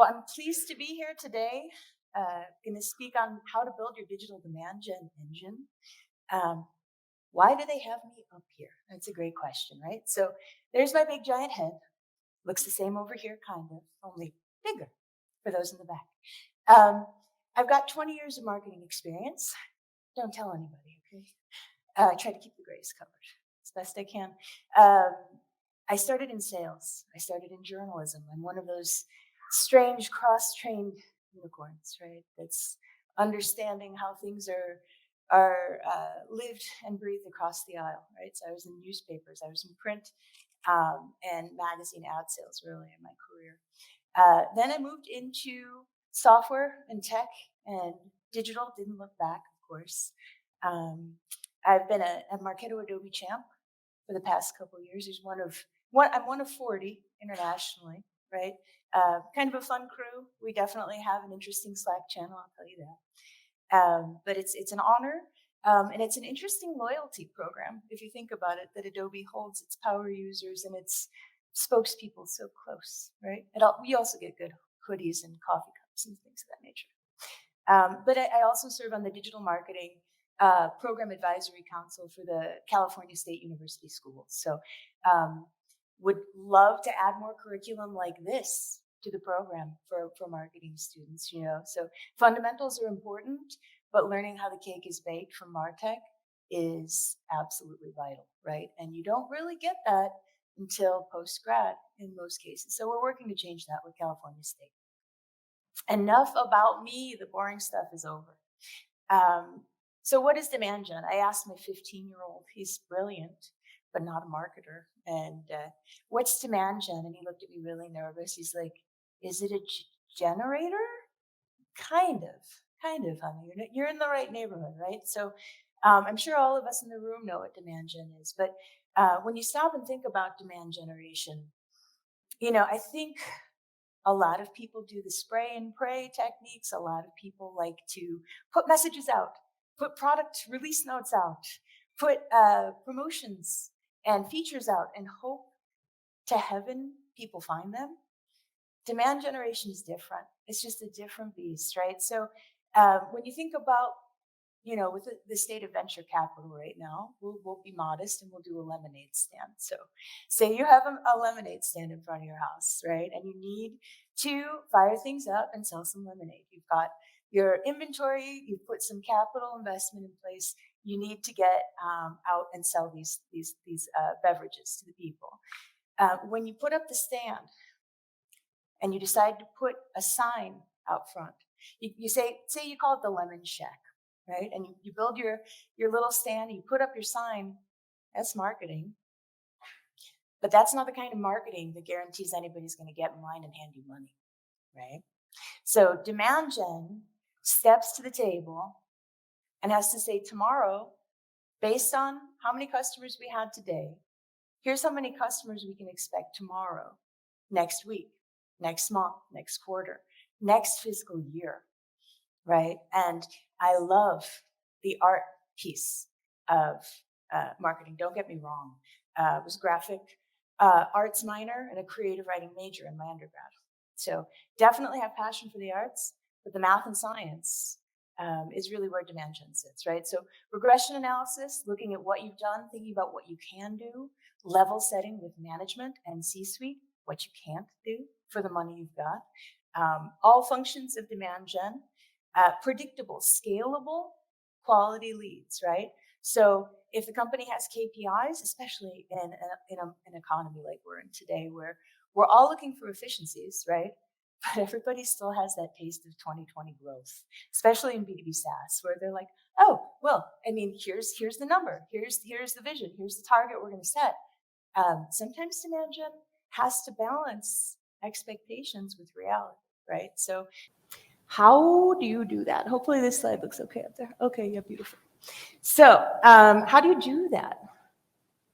Well, I'm pleased to be here today. Going to speak on how to build your digital demand gen engine. Why do they have me up here? That's a great question, right? So there's my big giant head. Looks the same over here, kind of, only bigger for those in the back. I've got 20 years of marketing experience. Don't tell anybody, okay? I try to keep the grays covered as best I can. I started in sales. I started in journalism. I'm one of those strange cross-trained unicorns, right? That's understanding how things are lived and breathed across the aisle, right? So I was in newspapers, I was in print, and magazine ad sales early in my career. Then I moved into software and tech and digital. Didn't look back, of course. I've been a Marketo Adobe champ for the past couple of years. I'm one of 40 internationally, right? Kind of a fun crew. We definitely have an interesting Slack channel, I'll tell you that. But it's an honor, and it's an interesting loyalty program, if you think about it, that Adobe holds its power users and its spokespeople so close, right? We also get good hoodies and coffee cups and things of that nature. But I also serve on the digital marketing program advisory council for the California State University Schools. So would love to add more curriculum like this to the program for marketing students, So fundamentals are important, but learning how the cake is baked from martech is absolutely vital, right? And you don't really get that until post-grad in most cases. So we're working to change that with California State. Enough about me, the boring stuff is over. So what is demand gen? I asked my 15-year-old, he's brilliant, but not a marketer. And what's demand gen? And he looked at me really nervous. He's like, is it a generator? Kind of, honey. You're in the right neighborhood, right? So I'm sure all of us in the room know what demand gen is. But when you stop and think about demand generation, I think a lot of people do the spray and pray techniques. A lot of people like to put messages out, put product release notes out, put promotions and features out, and hope to heaven people find them. Demand generation is different. It's just a different beast, right? So when you think about, with the state of venture capital right now, we'll be modest and we'll do a lemonade stand. So say you have a lemonade stand in front of your house, right? And you need to fire things up and sell some lemonade. You've got your inventory, you've put some capital investment in place. You need to get out and sell these beverages to the people. When you put up the stand and you decide to put a sign out front, you say you call it the Lemon Shack, right? And you build your little stand and you put up your sign. That's marketing. But that's not the kind of marketing that guarantees anybody's going to get in line and hand you money, right? So demand gen steps to the table and has to say, tomorrow, based on how many customers we had today, here's how many customers we can expect tomorrow, next week, next month, next quarter, next fiscal year, right? And I love the art piece of marketing. Don't get me wrong. I was graphic arts minor and a creative writing major in my undergrad. So definitely have passion for the arts, but the math and science is really where demand gen sits, right? So regression analysis, looking at what you've done, thinking about what you can do, level setting with management and C-suite, what you can't do for the money you've got. All functions of demand gen, predictable, scalable, quality leads, right? So if the company has KPIs, especially in an economy like we're in today, where we're all looking for efficiencies, right? But everybody still has that taste of 2020 growth, especially in B2B SaaS, where they're like, oh, well, here's the number, here's the vision, here's the target we're going to set. Sometimes demand gen has to balance expectations with reality, right? So how do you do that? Hopefully this slide looks okay up there. Okay, yeah, beautiful. So how do you do that?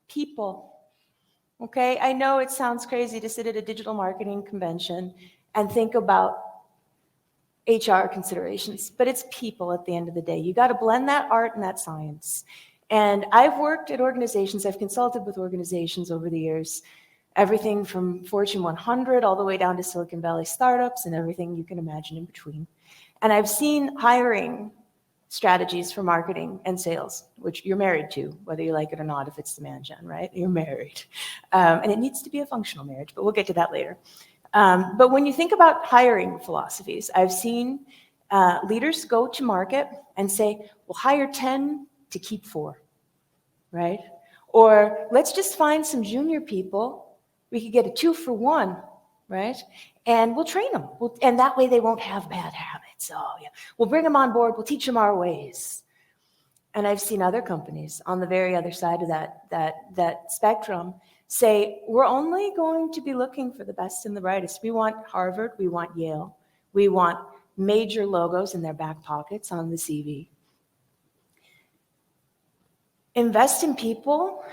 People. Okay, I know it sounds crazy to sit at a digital marketing convention and think about HR considerations, but it's people at the end of the day. You got to blend that art and that science. And I've worked at organizations, I've consulted with organizations over the years, everything from Fortune 100 all the way down to Silicon Valley startups and everything you can imagine in between. And I've seen hiring strategies for marketing and sales, which you're married to, whether you like it or not, if it's demand gen, right? You're married. And it needs to be a functional marriage, but we'll get to that later. But when you think about hiring philosophies, I've seen leaders go to market and say, we'll hire 10 to keep 4, right? Or let's just find some junior people. We could get a 2 for 1, right? And we'll train them. And that way they won't have bad habits. Oh, yeah. We'll bring them on board. We'll teach them our ways. And I've seen other companies on the very other side of that spectrum say, we're only going to be looking for the best and the brightest. We want Harvard. We want Yale. We want major logos in their back pockets on the CV. Invest in people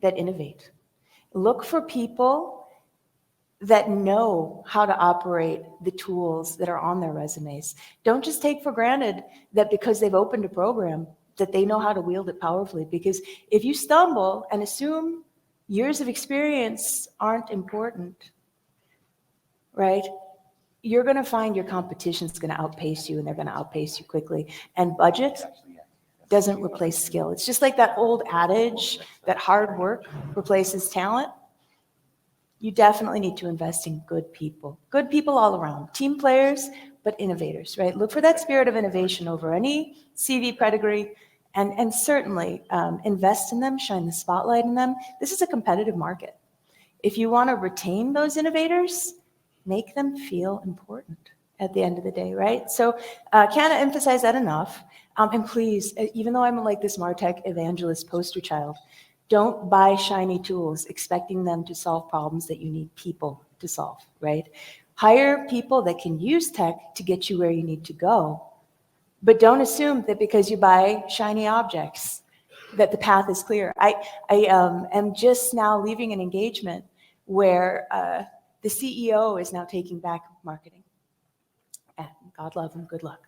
that innovate. Look for people that know how to operate the tools that are on their resumes. Don't just take for granted that because they've opened a program that they know how to wield it powerfully. Because if you stumble and assume years of experience aren't important, right? You're going to find your competition's going to outpace you, and they're going to outpace you quickly. And budget doesn't replace skill. It's just like that old adage that hard work replaces talent. You definitely need to invest in good people all around, team players, but innovators, right? Look for that spirit of innovation over any CV pedigree, and certainly invest in them, shine the spotlight in them. This is a competitive market. If you want to retain those innovators, make them feel important at the end of the day, right? So can't emphasize that enough. And please, even though I'm like this martech evangelist poster child, don't buy shiny tools expecting them to solve problems that you need people to solve, right? Hire people that can use tech to get you where you need to go. But don't assume that because you buy shiny objects that the path is clear. I am just now leaving an engagement where the CEO is now taking back marketing. And God love him, good luck.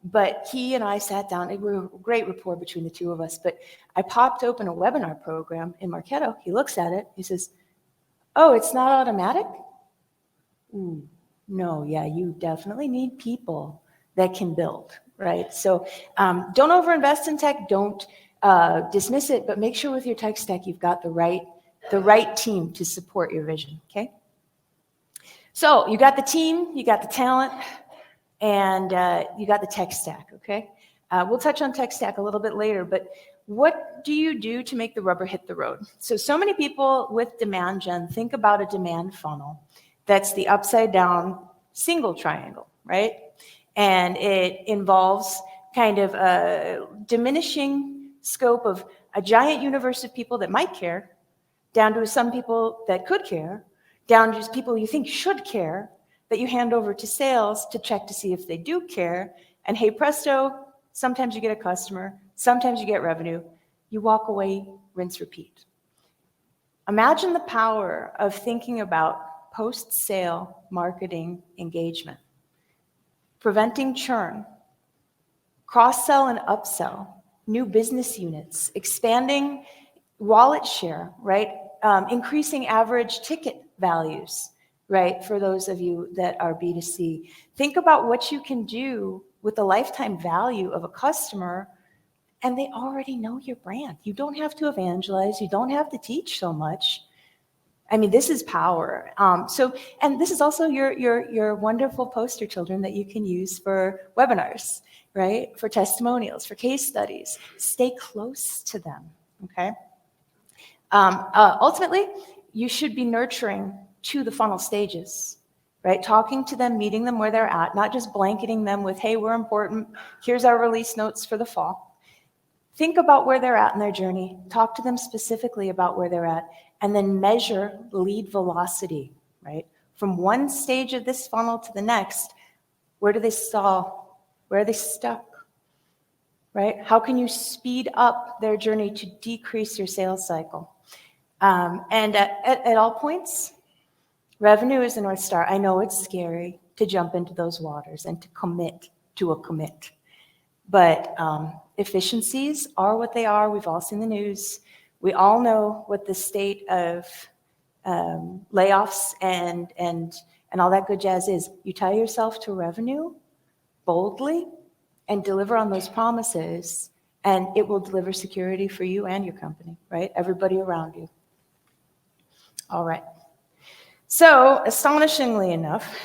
But he and I sat down, we were a great rapport between the two of us, but I popped open a webinar program in Marketo. He looks at it, he says, oh, it's not automatic? Ooh, no, yeah, you definitely need people that can build, right? So don't overinvest in tech, don't dismiss it, but make sure with your tech stack you've got the right team to support your vision, okay? So you got the team, you got the talent, and you got the tech stack, okay? We'll touch on tech stack a little bit later, but what do you do to make the rubber hit the road? So many people with demand gen think about a demand funnel that's the upside down single triangle, right? And it involves kind of a diminishing scope of a giant universe of people that might care, down to some people that could care, down to people you think should care, that you hand over to sales to check to see if they do care. And hey, presto, sometimes you get a customer, sometimes you get revenue. You walk away, rinse, repeat. Imagine the power of thinking about post-sale marketing engagement, preventing churn, cross-sell and upsell, new business units, expanding wallet share, right? Increasing average ticket values, right? For those of you that are B2C, think about what you can do with the lifetime value of a customer, and they already know your brand. You don't have to evangelize. You don't have to teach so much. I mean, this is power. And this is also your wonderful poster children that you can use for webinars, right? For testimonials, for case studies. Stay close to them, okay? Ultimately, you should be nurturing to the funnel stages, right? Talking to them, meeting them where they're at, not just blanketing them with, hey, we're important, here's our release notes for the fall. Think about where they're at in their journey, talk to them specifically about where they're at, and then measure lead velocity, right? From one stage of this funnel to the next, where do they stall? Where are they stuck, right? How can you speed up their journey to decrease your sales cycle? And at all points, revenue is the North Star. I know it's scary to jump into those waters and to commit to a commit. But efficiencies are what they are. We've all seen the news. We all know what the state of layoffs and all that good jazz is. You tie yourself to revenue boldly and deliver on those promises, and it will deliver security for you and your company, right? Everybody around you. All right. So, astonishingly enough,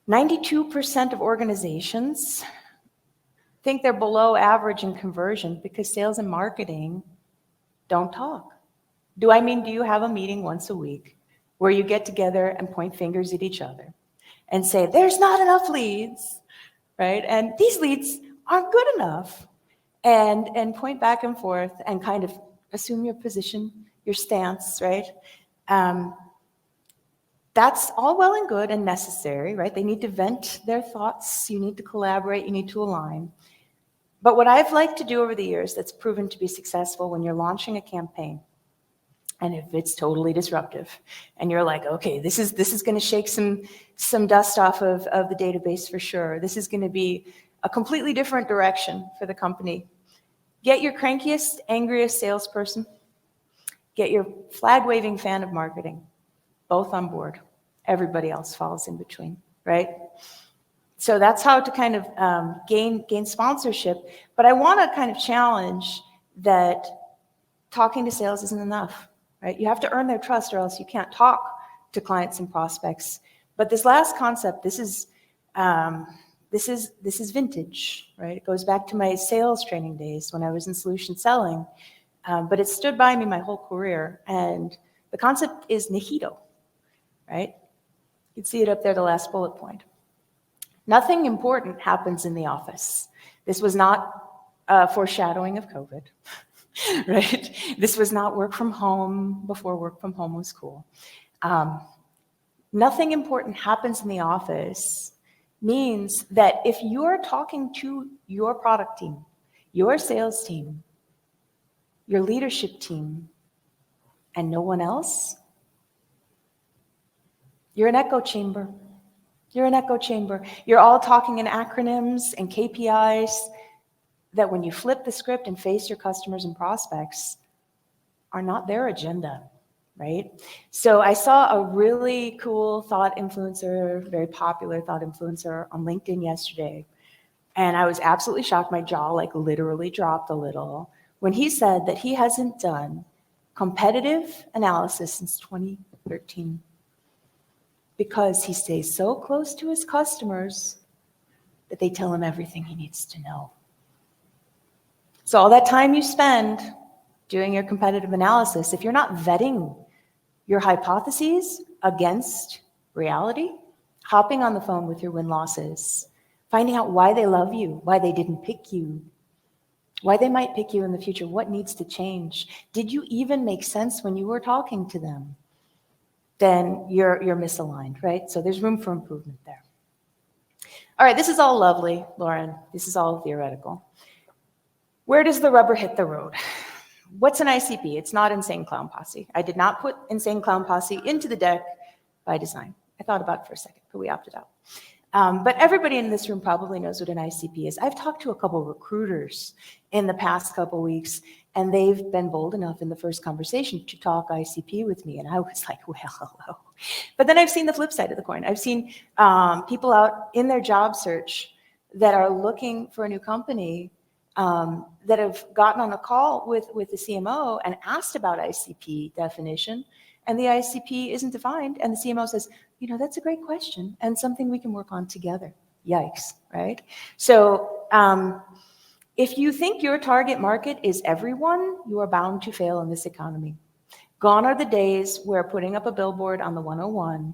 92% of organizations think they're below average in conversion because sales and marketing don't talk. Do you have a meeting once a week where you get together and point fingers at each other and say, there's not enough leads, right? And these leads aren't good enough, and point back and forth and kind of assume your position, your stance, right? That's all well and good and necessary, right? They need to vent their thoughts. You need to collaborate. You need to align. But what I've liked to do over the years that's proven to be successful when you're launching a campaign, and if it's totally disruptive, and you're like, okay, this is going to shake some dust off of the database for sure. This is going to be a completely different direction for the company. Get your crankiest, angriest salesperson. Get your flag-waving fan of marketing. Both on board. Everybody else falls in between, right? So that's how to kind of gain sponsorship. But I want to kind of challenge that talking to sales isn't enough, right? You have to earn their trust, or else you can't talk to clients and prospects. But this last concept, this is vintage, right? It goes back to my sales training days when I was in solution selling, but it stood by me my whole career. And the concept is Nihito. Right? You can see it up there, the last bullet point. Nothing important happens in the office. This was not foreshadowing of COVID, right? This was not work from home before work from home was cool. Nothing important happens in the office means that if you're talking to your product team, your sales team, your leadership team, and no one else, you're an echo chamber. You're an echo chamber. You're all talking in acronyms and KPIs that when you flip the script and face your customers and prospects are not their agenda, right? So I saw a really cool thought influencer, very popular thought influencer on LinkedIn yesterday. And I was absolutely shocked. My jaw literally dropped a little when he said that he hasn't done competitive analysis since 2013. Because he stays so close to his customers that they tell him everything he needs to know. So all that time you spend doing your competitive analysis, if you're not vetting your hypotheses against reality, hopping on the phone with your win-losses, finding out why they love you, why they didn't pick you, why they might pick you in the future, what needs to change, did you even make sense when you were talking to them? Then you're misaligned, right? So there's room for improvement there. All right, this is all lovely, Lauren. This is all theoretical. Where does the rubber hit the road? What's an ICP? It's not Insane Clown Posse. I did not put Insane Clown Posse into the deck by design. I thought about it for a second, but we opted out. But everybody in this room probably knows what an ICP is. I've talked to a couple of recruiters in the past couple weeks, and they've been bold enough in the first conversation to talk ICP with me. And I was like, well, hello. But then I've seen the flip side of the coin. I've seen people out in their job search that are looking for a new company that have gotten on a call with the CMO and asked about ICP definition. And the ICP isn't defined. And the CMO says, that's a great question and something we can work on together. Yikes, right? So if you think your target market is everyone, you are bound to fail in this economy. Gone are the days where putting up a billboard on the 101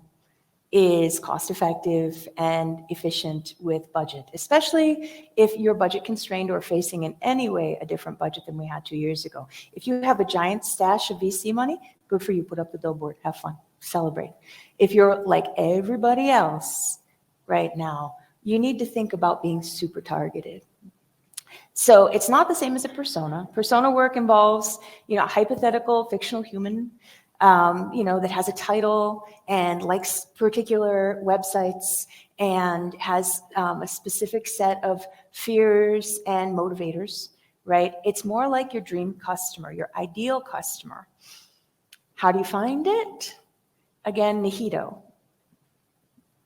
is cost-effective and efficient with budget, especially if you're budget constrained or facing in any way a different budget than we had 2 years ago. If you have a giant stash of VC money, good for you, put up the billboard, have fun, celebrate. If you're like everybody else right now, you need to think about being super targeted. So it's not the same as a persona. Persona work involves, a hypothetical fictional human, that has a title and likes particular websites and has a specific set of fears and motivators, right? It's more like your dream customer, your ideal customer. How do you find it? Again, Nihito,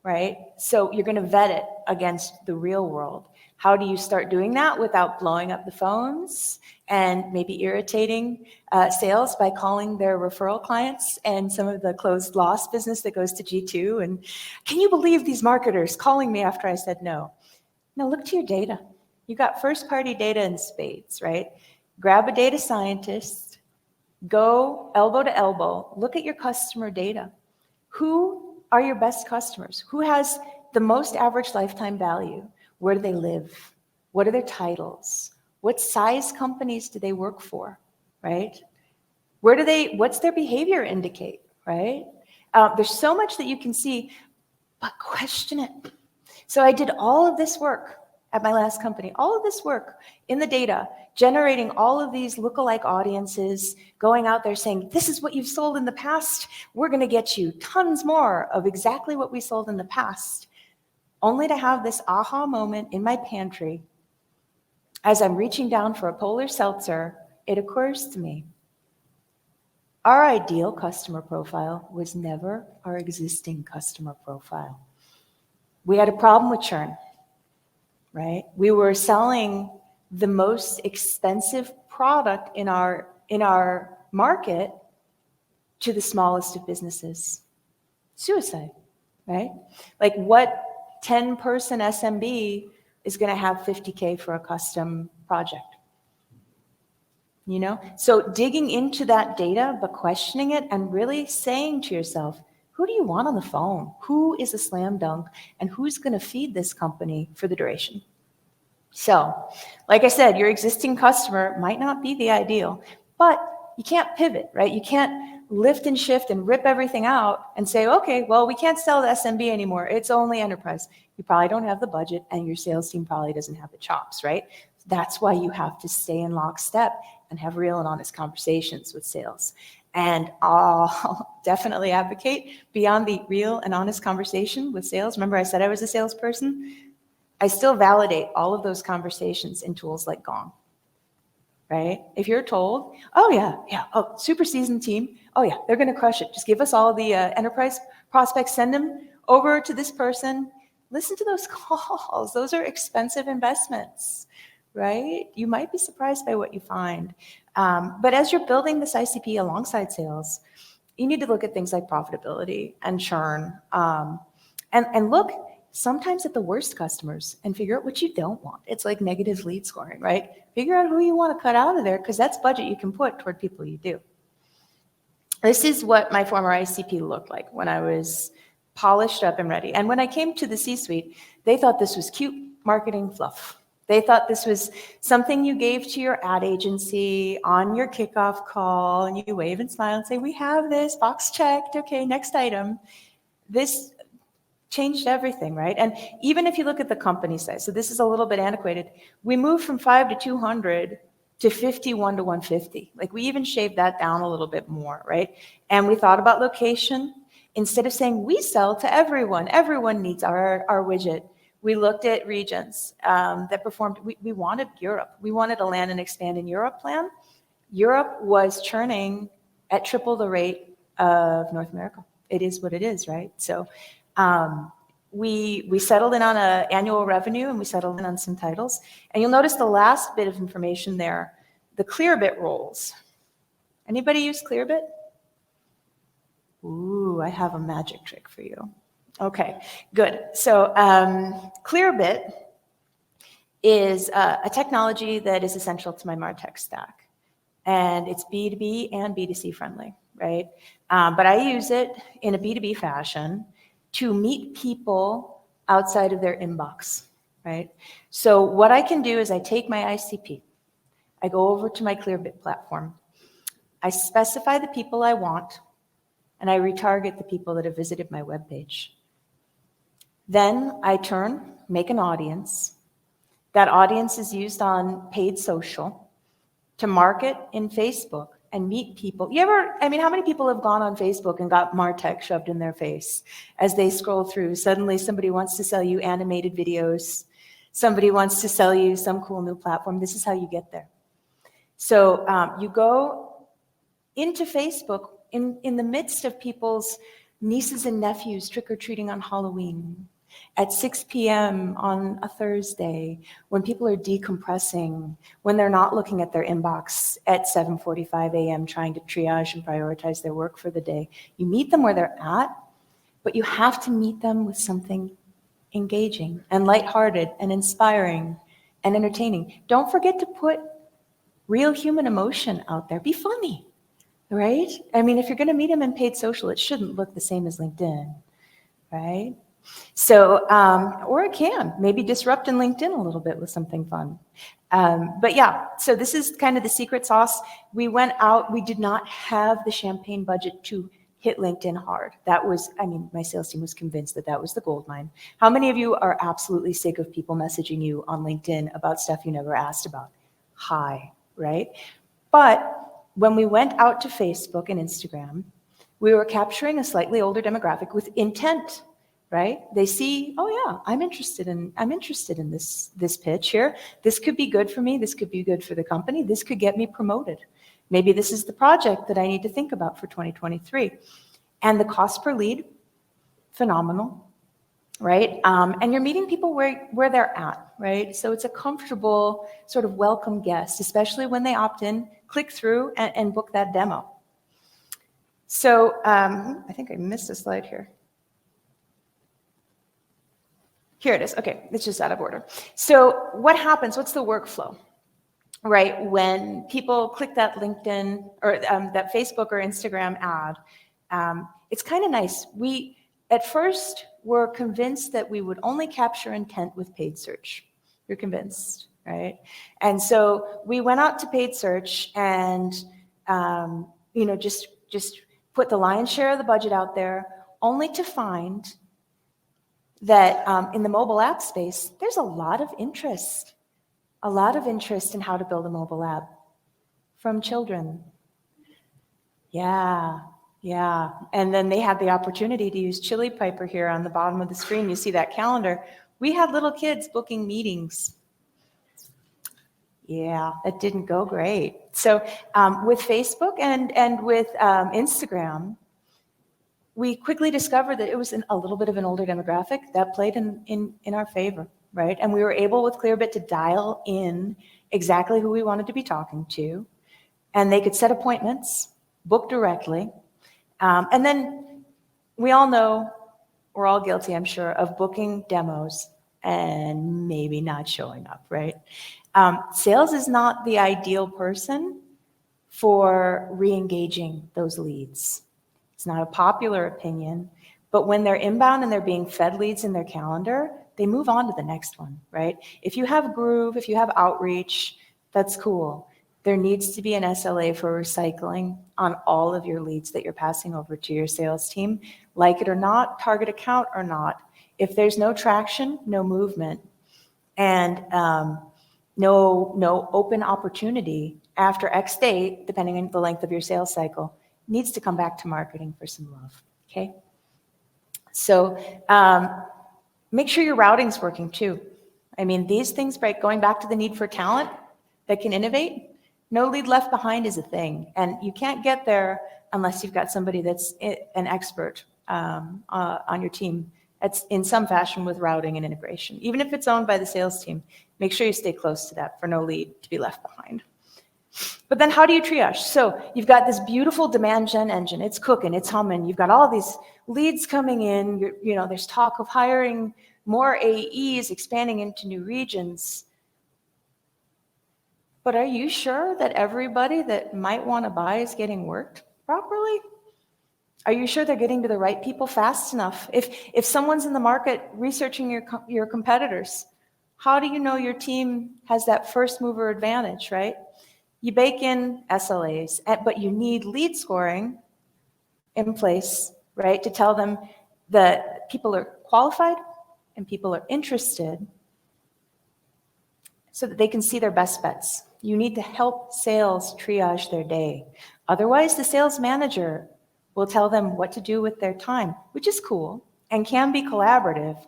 right? So you're going to vet it against the real world. How do you start doing that without blowing up the phones and maybe irritating sales by calling their referral clients and some of the closed loss business that goes to G2? And can you believe these marketers calling me after I said no? No, look to your data. You got first-party data in spades, right? Grab a data scientist, go elbow to elbow, look at your customer data. Who are your best customers? Who has the most average lifetime value? Where do they live? What are their titles? What size companies do they work for, right? What's their behavior indicate, right? There's so much that you can see, but question it. So I did all of this work at my last company, all of this work in the data, generating all of these lookalike audiences, going out there saying, this is what you've sold in the past. We're going to get you tons more of exactly what we sold in the past, only to have this aha moment in my pantry. As I'm reaching down for a polar seltzer, it occurs to me, our ideal customer profile was never our existing customer profile. We had a problem with churn, right? We were selling the most expensive product in our market to the smallest of businesses. Suicide, right? Like, what 10-person SMB is going to have $50K for a custom project? You know? So digging into that data, but questioning it and really saying to yourself, who do you want on the phone? Who is a slam dunk? And who's going to feed this company for the duration? So, like I said, your existing customer might not be the ideal, but you can't pivot, right? You can't lift and shift and rip everything out and say, okay, well, we can't sell to SMB anymore. It's only enterprise. You probably don't have the budget, and your sales team probably doesn't have the chops, right? That's why you have to stay in lockstep and have real and honest conversations with sales. And I'll definitely advocate beyond the real and honest conversation with sales. Remember I said I was a salesperson? I still validate all of those conversations in tools like Gong, right? If you're told, oh yeah, super seasoned team, oh yeah, they're gonna crush it. Just give us all the enterprise prospects, send them over to this person. Listen to those calls. Those are expensive investments, right? You might be surprised by what you find. But as you're building this ICP alongside sales, you need to look at things like profitability and churn, and look sometimes at the worst customers and figure out what you don't want. It's like negative lead scoring, right? Figure out who you want to cut out of there, because that's budget you can put toward people you do. This is what my former ICP looked like when I was polished up and ready. And when I came to the C-suite, they thought this was cute marketing fluff. They thought this was something you gave to your ad agency on your kickoff call, and you wave and smile and say, we have this, box checked, okay, next item. This changed everything, right? And even if you look at the company size, so this is a little bit antiquated, we moved from 5 to 200 to 51 to 150. Like, we even shaved that down a little bit more, right? And we thought about location. Instead of saying we sell to everyone needs our widget, we looked at regions that performed. We wanted Europe. We wanted a land and expand in Europe plan. Europe was churning at triple the rate of North America. It is what it is, right? So we settled in on an annual revenue, and we settled in on some titles. And you'll notice the last bit of information there, the Clearbit roles. Anybody use Clearbit? Ooh, I have a magic trick for you. Okay, good. So Clearbit is a technology that is essential to my martech stack. And it's B2B and B2C friendly, right? But I use it in a B2B fashion to meet people outside of their inbox, right? So what I can do is I take my ICP, I go over to my Clearbit platform, I specify the people I want, and I retarget the people that have visited my webpage. Then I make an audience. That audience is used on paid social to market in Facebook and meet people. How many people have gone on Facebook and got martech shoved in their face as they scroll through? Suddenly somebody wants to sell you animated videos. Somebody wants to sell you some cool new platform. This is how you get there. So you go into Facebook in the midst of people's nieces and nephews trick-or-treating on Halloween, at 6 p.m. on a Thursday, when people are decompressing, when they're not looking at their inbox at 7:45 a.m. trying to triage and prioritize their work for the day. You meet them where they're at, but you have to meet them with something engaging and lighthearted and inspiring and entertaining. Don't forget to put real human emotion out there. Be funny, right? I mean, if you're going to meet them in paid social, it shouldn't look the same as LinkedIn, right? So, or it can maybe disrupt in LinkedIn a little bit with something fun. But yeah, so this is kind of the secret sauce. We went out, we did not have the champagne budget to hit LinkedIn hard. That was, I mean, my sales team was convinced that that was the gold mine. How many of you are absolutely sick of people messaging you on LinkedIn about stuff you never asked about? Hi, right? But when we went out to Facebook and Instagram, we were capturing a slightly older demographic with intent, right? They see, oh yeah, I'm interested in this pitch here. This could be good for me. This could be good for the company. This could get me promoted. Maybe this is the project that I need to think about for 2023. And the cost per lead, phenomenal, right? And you're meeting people where they're at, right? So it's a comfortable sort of welcome guest, especially when they opt in, click through and book that demo. So I think I missed a slide here. Here it is. Okay, it's just out of order. So what happens? What's the workflow? Right, when people click that LinkedIn or that Facebook or Instagram ad, it's kind of nice. We, at first, were convinced that we would only capture intent with paid search. You're convinced, right? And so we went out to paid search and, just put the lion's share of the budget out there, only to find that in the mobile app space, there's a lot of interest in how to build a mobile app from children. Yeah. And then they had the opportunity to use Chili Piper here on the bottom of the screen. You see that calendar. We had little kids booking meetings. Yeah, that didn't go great. So with Facebook and with Instagram, we quickly discovered that it was a little bit of an older demographic that played in our favor. Right? And we were able with Clearbit to dial in exactly who we wanted to be talking to. And they could set appointments, book directly. And then we all know, we're all guilty, I'm sure, of booking demos and maybe not showing up, right? Sales is not the ideal person for re-engaging those leads. It's not a popular opinion, but when they're inbound and they're being fed leads in their calendar, they move on to the next one, right? If you have Groove, if you have Outreach, that's cool. There needs to be an SLA for recycling on all of your leads that you're passing over to your sales team. Like it or not, target account or not. If there's no traction, no movement, and no open opportunity after X date, depending on the length of your sales cycle, needs to come back to marketing for some love, okay? So, make sure your routing's working too. I mean, these things, right, going back to the need for talent that can innovate, no lead left behind is a thing. And you can't get there unless you've got somebody that's an expert on your team that's in some fashion with routing and integration. Even if it's owned by the sales team, make sure you stay close to that for no lead to be left behind. But then how do you triage? So you've got this beautiful demand gen engine. It's cooking, it's humming. You've got all these leads coming in. There's talk of hiring more AEs, expanding into new regions. But are you sure that everybody that might want to buy is getting worked properly? Are you sure they're getting to the right people fast enough? If someone's in the market researching your competitors, how do you know your team has that first mover advantage, right? You bake in SLAs, but you need lead scoring in place, right, to tell them that people are qualified and people are interested so that they can see their best bets. You need to help sales triage their day. Otherwise, the sales manager will tell them what to do with their time, which is cool and can be collaborative,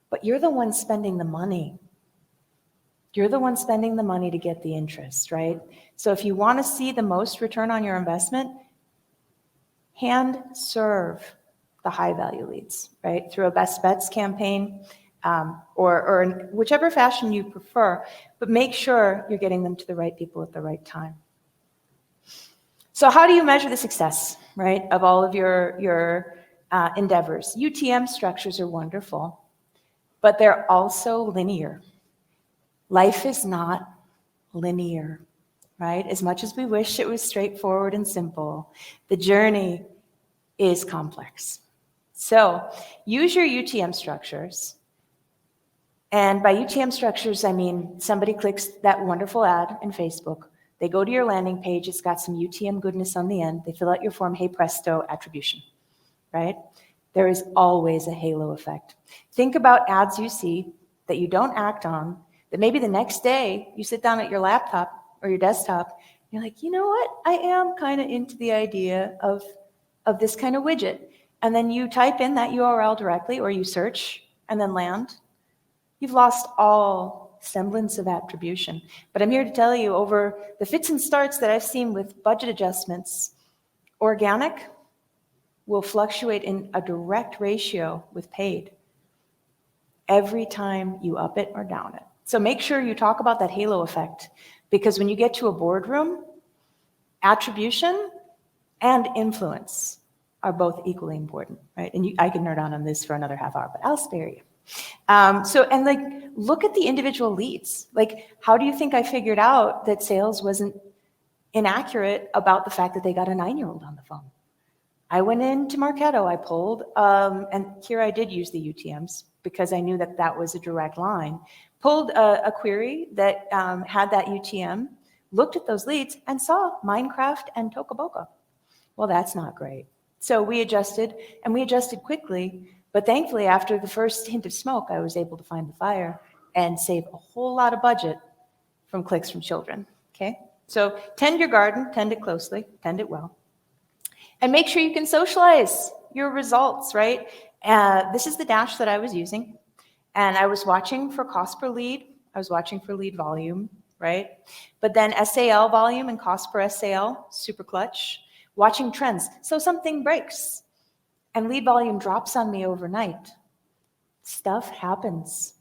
but you're the one spending the money. You're the one spending the money to get the interest, right? So if you want to see the most return on your investment, hand serve the high value leads, right? Through a best bets campaign, or in whichever fashion you prefer, but make sure you're getting them to the right people at the right time. So how do you measure the success, right, of all of your endeavors? UTM structures are wonderful, but they're also linear. Life is not linear, right? As much as we wish it was straightforward and simple, the journey is complex. So use your UTM structures. And by UTM structures, I mean somebody clicks that wonderful ad in Facebook. They go to your landing page. It's got some UTM goodness on the end. They fill out your form. Hey, presto, attribution, right? There is always a halo effect. Think about ads you see that you don't act on, that maybe the next day you sit down at your laptop or your desktop, and you're like, you know what? I am kind of into the idea of this kind of widget. And then you type in that URL directly, or you search and then land. You've lost all semblance of attribution. But I'm here to tell you, over the fits and starts that I've seen with budget adjustments, organic will fluctuate in a direct ratio with paid every time you up it or down it. So make sure you talk about that halo effect, because when you get to a boardroom, attribution and influence are both equally important, right? And I can nerd on this for another half hour, but I'll spare you. And like, look at the individual leads. Like, how do you think I figured out that sales wasn't inaccurate about the fact that they got a 9-year-old on the phone? I went into Marketo, I pulled, and here I did use the UTMs because I knew that that was a direct line. Pulled a query that had that UTM, looked at those leads, and saw Minecraft and Toca Boca. Well, that's not great. So we adjusted, and we adjusted quickly. But thankfully, after the first hint of smoke, I was able to find the fire and save a whole lot of budget from clicks from children, okay? So tend your garden, tend it closely, tend it well. And make sure you can socialize your results, right? This is the dash that I was using. And I was watching for cost per lead. I was watching for lead volume, right? But then SAL volume and cost per SAL, super clutch. Watching trends. So something breaks and lead volume drops on me overnight. Stuff happens.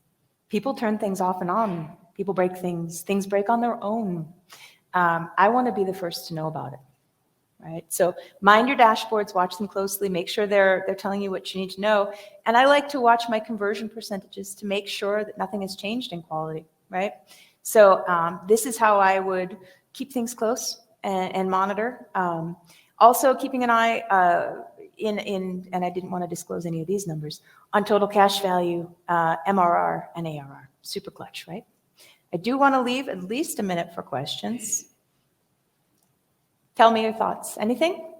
People turn things off and on. People break things. Things break on their own. I want to be the first to know about it, right? So mind your dashboards, watch them closely, make sure they're telling you what you need to know. And I like to watch my conversion percentages to make sure that nothing has changed in quality, right? So this is how I would keep things close and monitor. Also keeping an eye and I didn't want to disclose any of these numbers, on total cash value, MRR, and ARR. Super clutch, right? I do want to leave at least a minute for questions. Tell me your thoughts. Anything?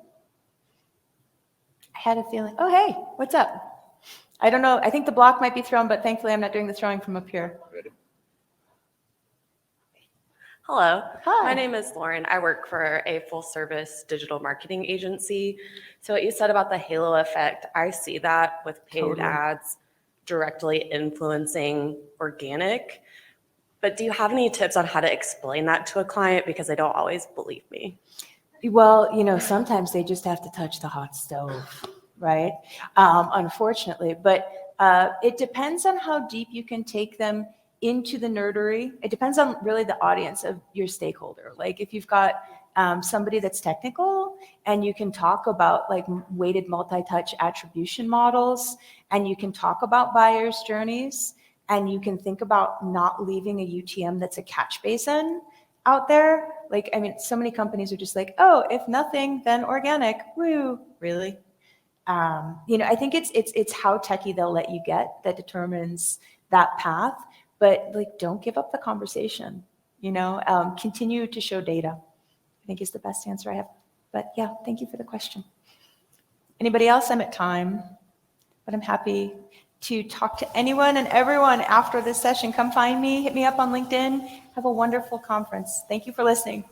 I had a feeling. Oh, hey, what's up? I don't know. I think the block might be thrown, but thankfully I'm not doing the throwing from up here. Hello. Hi. My name is Lauren. I work for a full-service digital marketing agency. So what you said about the halo effect, I see that with paid ads directly influencing organic. But do you have any tips on how to explain that to a client? Because they don't always believe me. Well, you know, sometimes they just have to touch the hot stove, right? Unfortunately. But it depends on how deep you can take them into the nerdery. It depends on really the audience of your stakeholder. Like if you've got somebody that's technical and you can talk about like weighted multi-touch attribution models, and you can talk about buyers' journeys, and you can think about not leaving a UTM that's a catch basin out there. Like, I mean, so many companies are just like, oh, if nothing, then organic. Woo, really? You know, I think it's how techie they'll let you get that determines that path. But like, don't give up the conversation, you know, continue to show data, I think is the best answer I have. But yeah, thank you for the question. Anybody else? I'm at time, but I'm happy to talk to anyone and everyone after this session. Come find me, hit me up on LinkedIn. Have a wonderful conference. Thank you for listening.